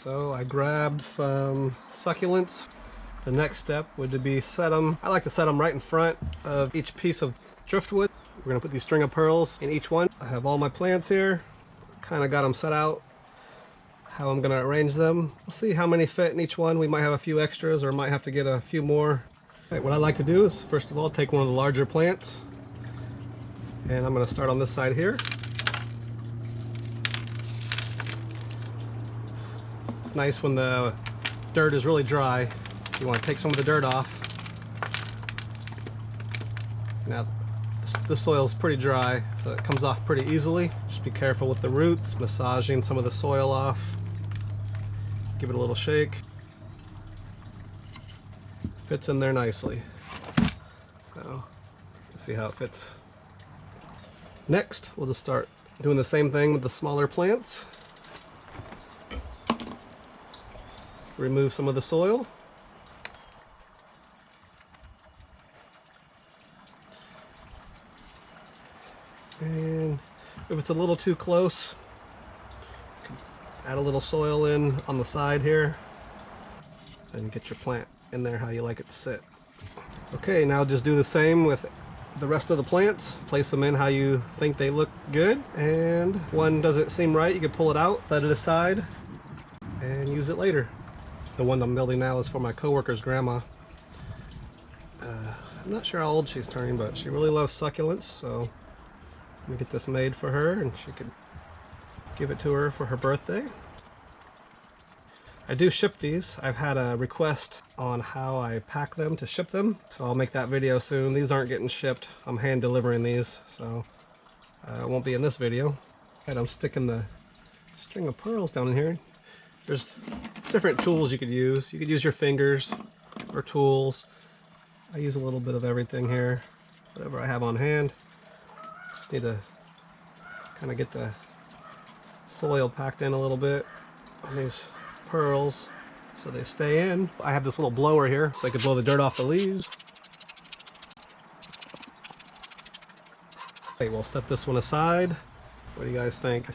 So I grabbed some succulents. The next step would be set them. I like to set them right in front of each piece of driftwood. We're gonna put these string of pearls in each one. I have all my plants here. Kind of got them set out how I'm gonna arrange them. We'll see how many fit in each one. We might have a few extras or might have to get a few more. Okay, what I like to do is first of all take one of the larger plants, and I'm gonna start on this side here. It's nice when the dirt is really dry. You want to take some of the dirt off. Now this soil is pretty dry, so it comes off pretty easily. Just be careful with the roots, massaging some of the soil off. Give it a little shake. Fits in there nicely. So let's see how it fits. Next, we'll just start doing the same thing with the smaller plants. Remove some of the soil. And if it's a little too close, add a little soil in on the side here and get your plant in there how you like it to sit. Okay, now just do the same with the rest of the plants. Place them in how you think they look good, and one doesn't seem right, you can pull it out, set it aside, and use it later. The one I'm building now is for my coworker's grandma. I'm not sure how old she's turning, but she really loves succulents, so I'm gonna get this made for her and she could give it to her for her birthday. I do ship these. I've had a request on how I pack them to ship them, so I'll make that video soon. These aren't getting shipped. I'm hand delivering these, so it won't be in this video. And I'm sticking the string of pearls down in here. There's different tools you could use. You could use your fingers or tools. I use a little bit of everything here, whatever I have on hand. Just need to kind of get the soil packed in a little bit on these pearls so they stay in. I have this little blower here so I could blow the dirt off the leaves. Okay, we'll set this one aside. What do you guys think?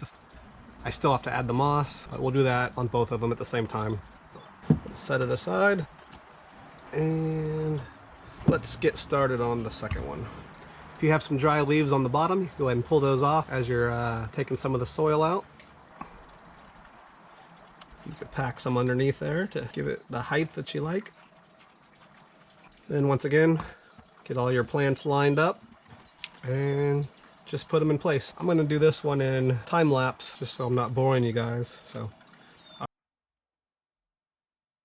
I still have to add the moss, but we'll do that on both of them at the same time. So let's set it aside and let's get started on the second one. If you have some dry leaves on the bottom, you can go ahead and pull those off as you're taking some of the soil out. You could pack some underneath there to give it the height that you like. Then once again, get all your plants lined up and just put them in place. I'm going to do this one in time lapse just so I'm not boring you guys. So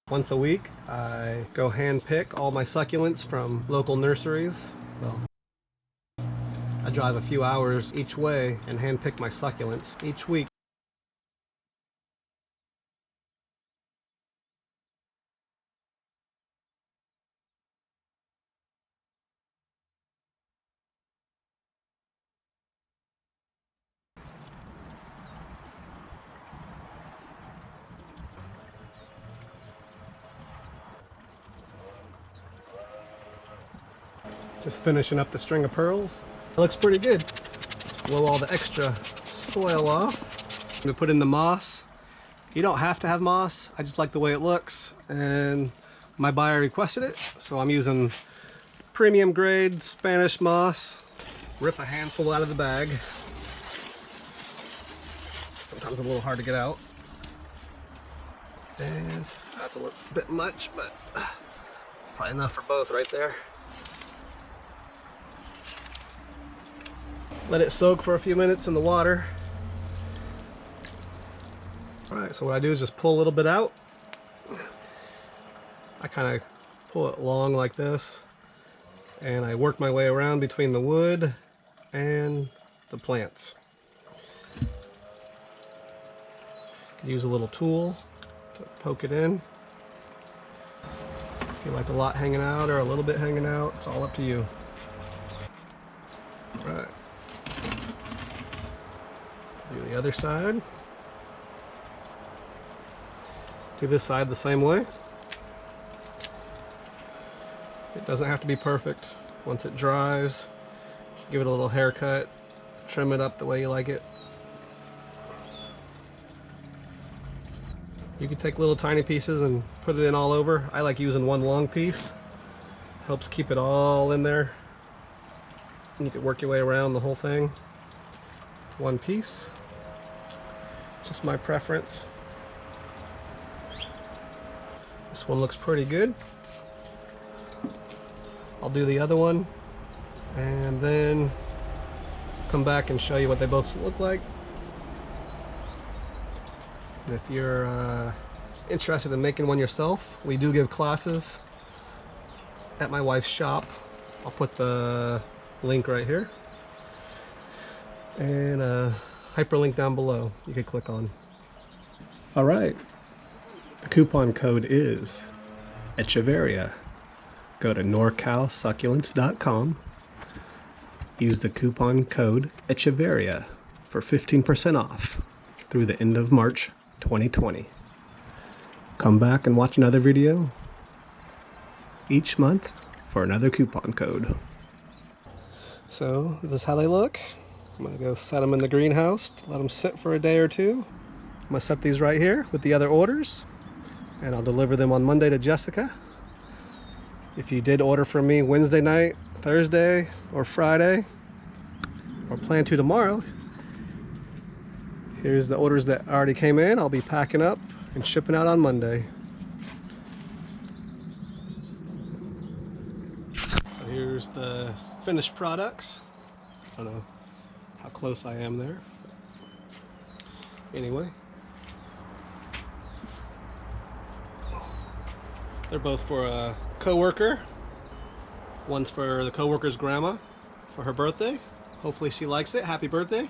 once a week I go hand pick all my succulents from local nurseries. Well, I drive a few hours each way and hand pick my succulents each week. Just finishing up the string of pearls. It looks pretty good. Let's blow all the extra soil off. I'm gonna put in the moss. You don't have to have moss. I just like the way it looks, and my buyer requested it, so I'm using premium grade Spanish moss. Rip a handful out of the bag. Sometimes a little hard to get out. And that's a little bit much, but probably enough for both right there. Let it soak for a few minutes in the water. Alright, so what I do is just pull a little bit out. I kind of pull it long like this, and I work my way around between the wood and the plants. Use a little tool to poke it in. If you like a lot hanging out or a little bit hanging out, it's all up to you. Right. Do the other side. Do this side the same way. It doesn't have to be perfect. Once it dries, just give it a little haircut, trim it up the way you like it. You can take little tiny pieces and put it in all over. I like using one long piece. Helps keep it all in there. And you can work your way around the whole thing. One piece. Just my preference. This one looks pretty good. I'll do the other one and then come back and show you what they both look like. And if you're interested in making one yourself, we do give classes at my wife's shop. I'll put the link right here and a hyperlink down below you can click on. All right, the coupon code is Echeverria. Go to NorCalSucculents.com. Use the coupon code Echeverria for 15% off through the end of March 2020. Come back and watch another video each month for another coupon code. So this is how they look. I'm gonna go set them in the greenhouse to let them sit for a day or two. I'm gonna set these right here with the other orders, and I'll deliver them on Monday to Jessica. If you did order from me Wednesday night, Thursday, or Friday, or plan to tomorrow, here's the orders that already came in. I'll be packing up and shipping out on Monday. So here's the finished products. I don't know how close I am there. Anyway, they're both for a co-worker. One's for the co-worker's grandma for her birthday. Hopefully she likes it. Happy birthday.